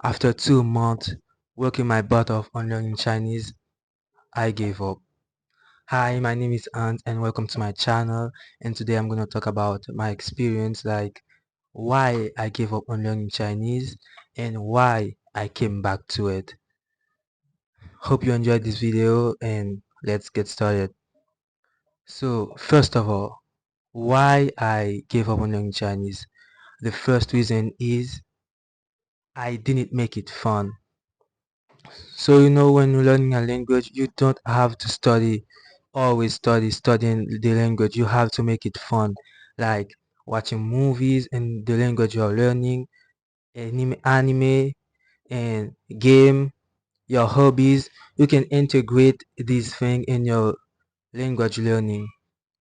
After 2 months working my butt off on learning Chinese, I gave up. Hi, my name is Ant and welcome to my channel. And today I'm going to talk about my experience, like why I gave up on learning Chinese and why I came back to it. Hope you enjoyed this video and let's get started. So, first of all, why I gave up on learning Chinese. The first reason is I didn't make it fun. So when you're learning a language, you don't have to always studying the language. You have to make it fun, like watching movies in the language you're learning, anime and game, your hobbies. You can integrate these things in your language learning.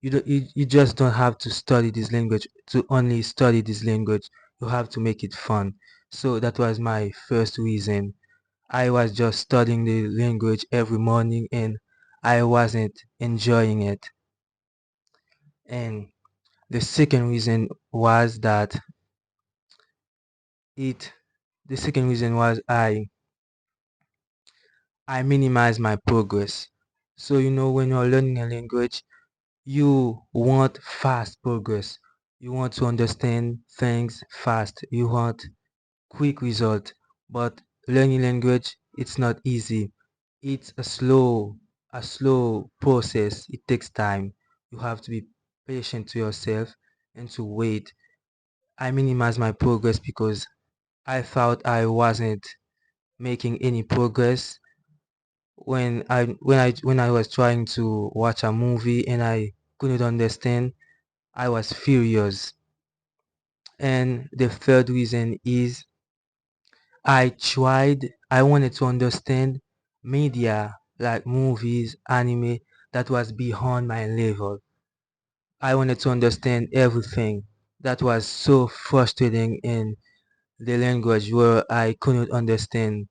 You just don't have to study this language to only study this language. You have to make it fun. So that was my first reason. I was just studying the language every morning and I wasn't enjoying it. And the second reason was that it the second reason was I minimized my progress. So when you're learning a language, you want fast progress. You want to understand things fast. You want quick result. But learning language, it's not easy. It's a slow process. It takes time. You have to be patient to yourself and to wait. I minimize my progress because I thought I wasn't making any progress when I was trying to watch a movie and I couldn't understand. I was furious. And the third reason is I wanted to understand media like movies, anime that was beyond my level. I wanted to understand everything. That was so frustrating in the language where I couldn't understand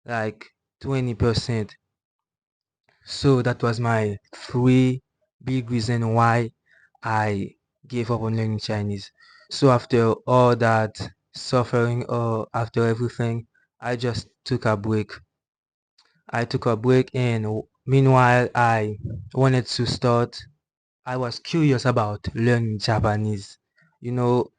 like 20%. So that was my three big reason why I gave up on learning Chinese. So after all that suffering or after everything, I just took a break. I took a break and meanwhile I wanted to start. I was curious about learning Japanese. You know,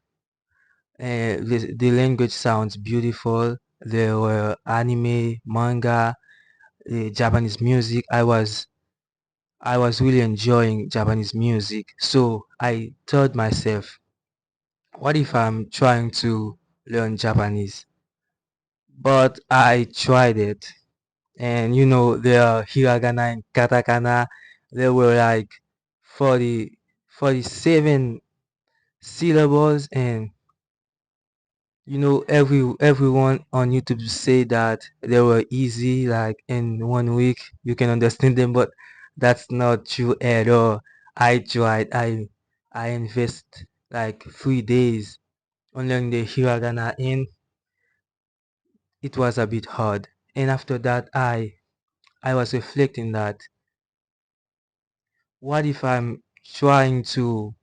the language sounds beautiful. There were anime, manga, Japanese music. I was really enjoying Japanese music. So I told myself, what if I'm trying to learn Japanese? But I tried it. And there are hiragana and katakana. There were like 40, 47 syllables, and everyone on YouTube say that they were easy, like in 1 week you can understand them, but that's not true at all. I tried. I invest like 3 days on learning the hiragana, and it was a bit hard. And after that, I was reflecting that what if I'm trying to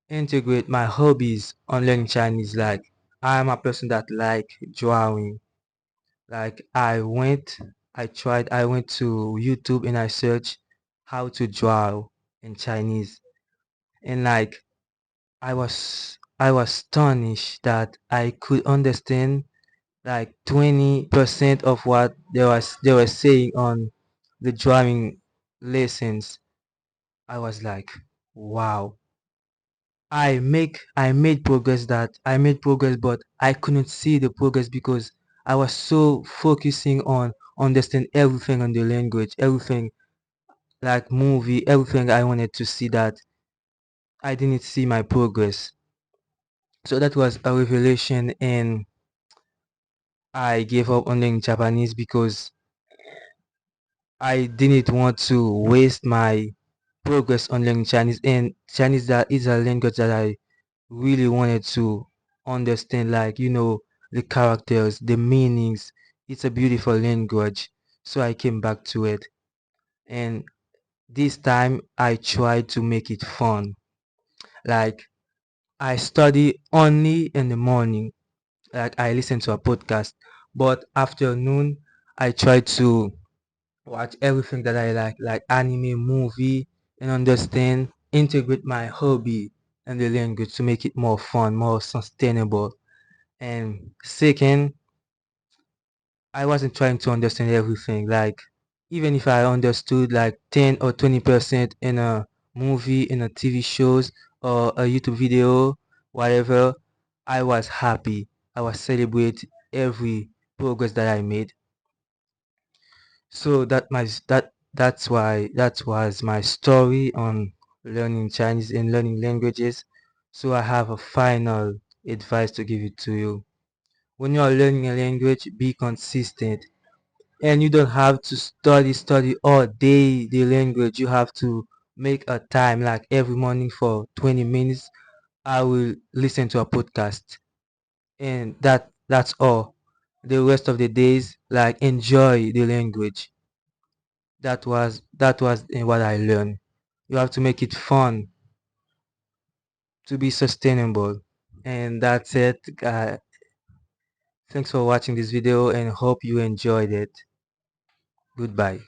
integrate my hobbies on learning Chinese? Like I'm a person that like drawing. Like I went to YouTube and I searched how to draw in Chinese. And like I was astonished that I could understand like 20% of what they were saying on the drawing lessons. I was like, wow. I made progress, but I couldn't see the progress because I was so focusing on understand everything on the language, everything like movie, everything I wanted to see, that I didn't see my progress. So that was a revelation, and I gave up on learning Japanese because I didn't want to waste my progress on learning Chinese. And Chinese, that is a language that I really wanted to understand, like the characters, the meanings. It's a beautiful language. So I came back to it, and this time I tried to make it fun. Like I study only in the morning. Like I listen to a podcast, But after noon, I try to watch everything that I like anime, movie, and understand, integrate my hobby and the language to make it more fun, more sustainable. And second, I wasn't trying to understand everything. Like, even if I understood like 10 or 20% in a movie, in a TV shows, or a YouTube video, whatever, I was happy. I was celebrate every progress that I made. So that was my story on learning Chinese and learning languages. So I have a final advice to give it to you. When you are learning a language, be consistent. And you don't have to study all day the language. You have to make a time, like every morning for 20 minutes I will listen to a podcast, and that's all. The rest of the days, like, enjoy the language. That was what I learned. You have to make it fun to be sustainable. And that's it. Thanks for watching this video and hope you enjoyed it. Goodbye.